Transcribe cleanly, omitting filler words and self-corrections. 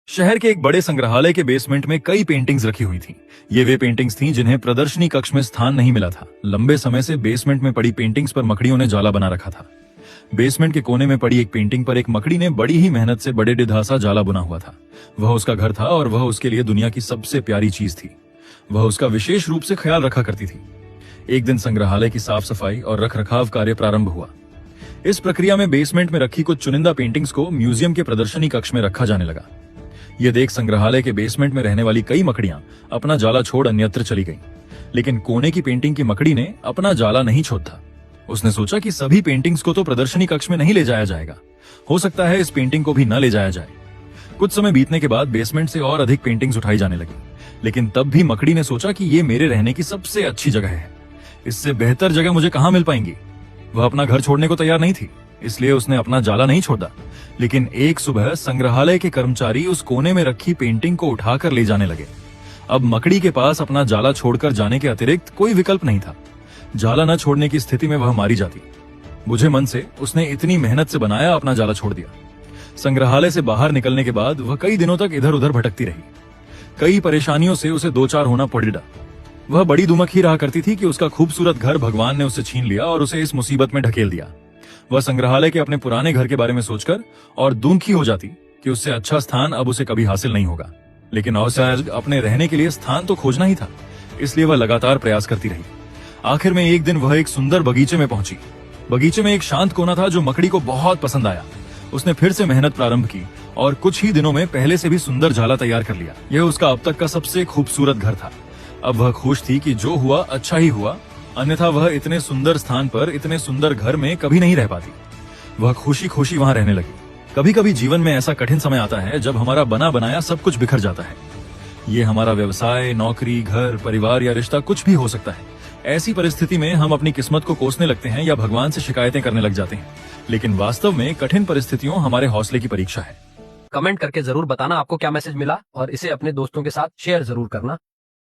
शहर के एक बड़े संग्रहालय के बेसमेंट में कई पेंटिंग्स रखी हुई थीं। ये वे पेंटिंग्स थीं जिन्हें प्रदर्शनी कक्ष में स्थान नहीं मिला था। लंबे समय से बेसमेंट में पड़ी पेंटिंग्स पर मकड़ियों ने जाला बना रखा था। बेसमेंट के कोने में पड़ी एक पेंटिंग पर एक मकड़ी ने बड़ी ही मेहनत से बड़े डिधासा जाला बुना हुआ था। वह उसका घर था और वह उसके लिए दुनिया की सबसे प्यारी चीज थी। वह उसका विशेष रूप से ख्याल रखा करती थी। एक दिन संग्रहालय की साफ सफाई और रखरखाव कार्य प्रारंभ हुआ। इस प्रक्रिया में बेसमेंट में रखी कुछ चुनिंदा पेंटिंग्स को म्यूजियम के प्रदर्शनी कक्ष में रखा जाने लगा। यह देख संग्रहालय के बेसमेंट में रहने वाली कई मकड़ियां अपना जाला छोड़ अन्यत्र चली गईं। लेकिन कोने की पेंटिंग की मकड़ी ने अपना जाला नहीं छोड़ा। उसने सोचा कि सभी पेंटिंग्स को तो प्रदर्शनी कक्ष में नहीं ले जाया जाएगा, हो सकता है इस पेंटिंग को भी न ले जाया जाए। कुछ समय बीतने के बाद बेसमेंट से और अधिक पेंटिंग्स उठाई जाने लगी, लेकिन तब भी मकड़ी ने सोचा कि ये मेरे रहने की सबसे अच्छी जगह है, इससे बेहतर जगह मुझे कहां मिल पाएंगी। वह अपना घर छोड़ने को तैयार नहीं थी, इसलिए उसने अपना जाला नहीं छोड़ा। लेकिन एक सुबह संग्रहालय के कर्मचारी उस कोने में रखी पेंटिंग को उठाकर ले जाने लगे। अब मकड़ी के पास अपना जाला छोड़कर जाने के अतिरिक्त कोई विकल्प नहीं था। जाला न छोड़ने की स्थिति में वह मारी जाती। बुझे मन से उसने इतनी मेहनत से बनाया अपना जाला छोड़ दिया। संग्रहालय से बाहर निकलने के बाद वह कई दिनों तक इधर उधर भटकती रही। कई परेशानियों से उसे दो चार होना पड़ा। वह बड़ी दुमक ही रहा करती थी कि उसका खूबसूरत घर भगवान ने उससे छीन लिया और उसे इस मुसीबत में ढकेल दिया। वह संग्रहालय के अपने पुराने घर के बारे में सोचकर और दुखी हो जाती कि उससे अच्छा स्थान अब उसे कभी हासिल नहीं होगा। लेकिन अवसर अपने रहने के लिए स्थान तो खोजना ही था, इसलिए वह लगातार प्रयास करती रही। आखिर में एक दिन वह एक सुंदर बगीचे में पहुंची। बगीचे में एक शांत कोना था जो मकड़ी को बहुत पसंद आया। उसने फिर से मेहनत प्रारंभ की और कुछ ही दिनों में पहले से भी सुंदर जाला तैयार कर लिया। यह उसका अब तक का सबसे खूबसूरत घर था। अब वह खुश थी कि जो हुआ अच्छा ही हुआ, अन्यथा वह इतने सुंदर स्थान पर इतने सुंदर घर में कभी नहीं रह पाती। वह खुशी खुशी वहां रहने लगी। कभी कभी जीवन में ऐसा कठिन समय आता है जब हमारा बना बनाया सब कुछ बिखर जाता है। ये हमारा व्यवसाय, नौकरी, घर, परिवार या रिश्ता कुछ भी हो सकता है। ऐसी परिस्थिति में हम अपनी किस्मत को कोसने लगते हैं या भगवान से शिकायतें करने लग जाते हैं। लेकिन वास्तव में कठिन परिस्थितियों हमारे हौसले की परीक्षा है। कमेंट करके जरूर बताना आपको क्या मैसेज मिला और इसे अपने दोस्तों के साथ शेयर जरूर करना।